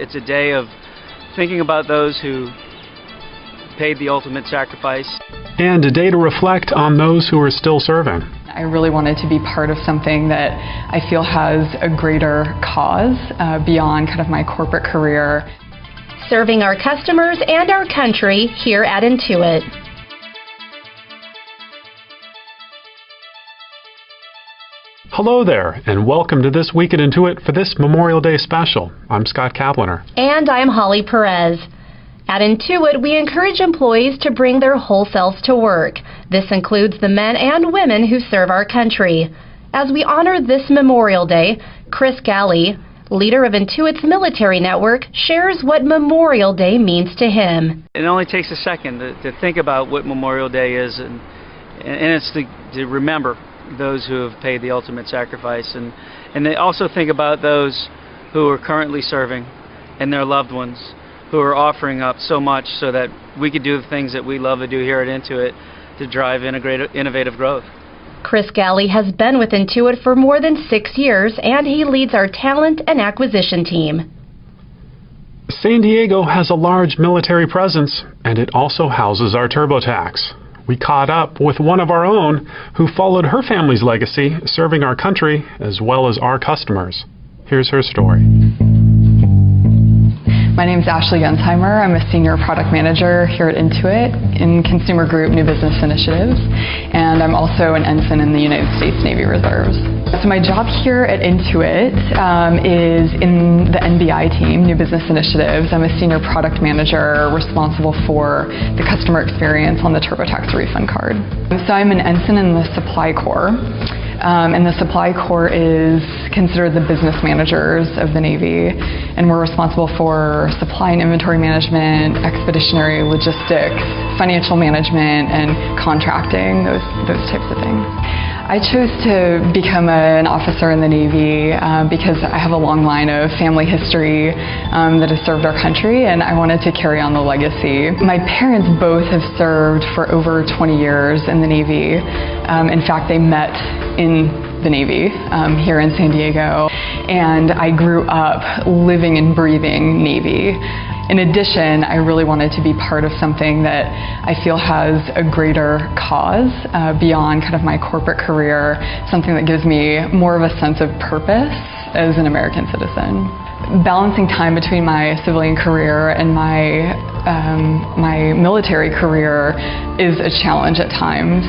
It's a day of thinking about those who paid the ultimate sacrifice. And a day to reflect on those who are still serving. I really wanted to be part of something that I feel has a greater cause beyond kind of my corporate career. Serving our customers and our country here at Intuit. Hello there, and welcome to This Week at Intuit for this Memorial Day special. I'm Scott Caplener. And I'm Holly Perez. At Intuit, we encourage employees to bring their whole selves to work. This includes the men and women who serve our country. As we honor this Memorial Day, Chris Galley, leader of Intuit's military network, shares what Memorial Day means to him. It only takes a second to think about what Memorial Day is, and it's to remember those who have paid the ultimate sacrifice, and they also think about those who are currently serving and their loved ones who are offering up so much so that we could do the things that we love to do here at Intuit to drive innovative growth. Chris Galley has been with Intuit for more than 6 years, and he leads our talent and acquisition team. San Diego has a large military presence, and it also houses our TurboTax. We caught up with one of our own who followed her family's legacy, serving our country as well as our customers. Here's her story. My name is Ashley Gensheimer. I'm a senior product manager here at Intuit in Consumer Group New Business Initiatives, and I'm also an ensign in the United States Navy Reserves. So my job here at Intuit is in the NBI team, New Business Initiatives. I'm a senior product manager responsible for the customer experience on the TurboTax refund card. So I'm an ensign in the Supply Corps. And the Supply Corps is considered the business managers of the Navy, and we're responsible for supply and inventory management, expeditionary logistics, financial management, and contracting, those types of things. I chose to become an officer in the Navy because I have a long line of family history that has served our country, and I wanted to carry on the legacy. My parents both have served for over 20 years in the Navy. In fact, they met in the Navy here in San Diego, and I grew up living and breathing Navy. In addition, I really wanted to be part of something that I feel has a greater cause beyond kind of my corporate career, something that gives me more of a sense of purpose as an American citizen. Balancing time between my civilian career and my military career is a challenge at times.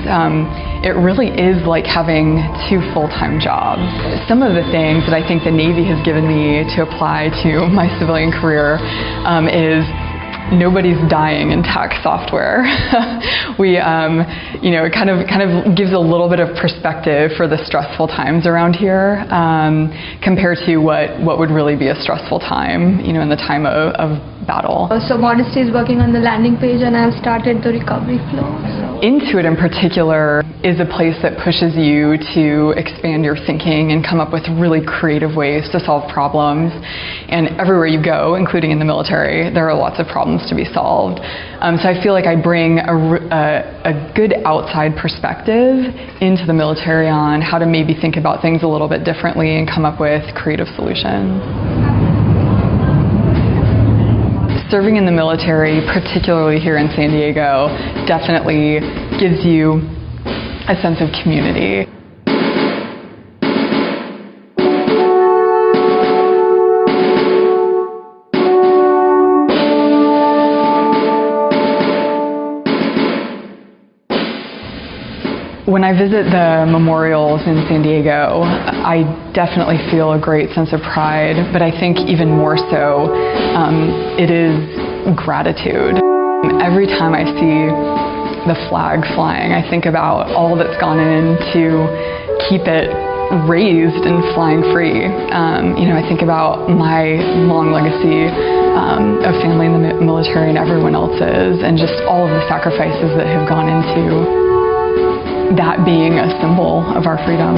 It really is like having 2 full-time jobs. Some of the things that I think the Navy has given me to apply to my civilian career is nobody's dying in tax software. It kind of gives a little bit of perspective for the stressful times around here compared to what would really be a stressful time, in the time of battle. So Modesty is working on the landing page, and I've started the recovery flow. Intuit in particular is a place that pushes you to expand your thinking and come up with really creative ways to solve problems. And everywhere you go, including in the military, there are lots of problems to be solved. So I feel like I bring a good outside perspective into the military on how to maybe think about things a little bit differently and come up with creative solutions. Serving in the military, particularly here in San Diego, definitely gives you a sense of community. When I visit the memorials in San Diego, I definitely feel a great sense of pride, but I think even more so, it is gratitude. Every time I see the flag flying, I think about all that's gone in to keep it raised and flying free. I think about my long legacy of family in the military and everyone else's, and just all of the sacrifices that have gone into that being a symbol of our freedom.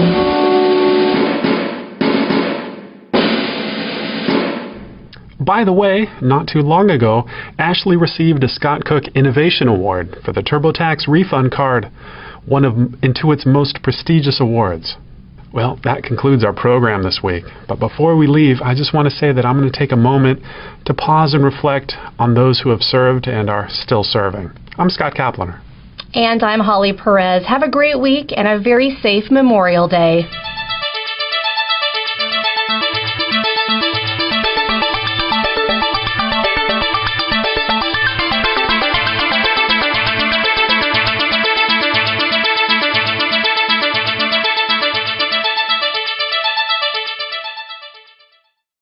By the way, not too long ago, Ashley received a Scott Cook Innovation Award for the TurboTax refund card, one of Intuit's most prestigious awards. Well, that concludes our program this week. But before we leave, I just want to say that I'm going to take a moment to pause and reflect on those who have served and are still serving. I'm Scott Caplener. And I'm Holly Perez. Have a great week and a very safe Memorial Day.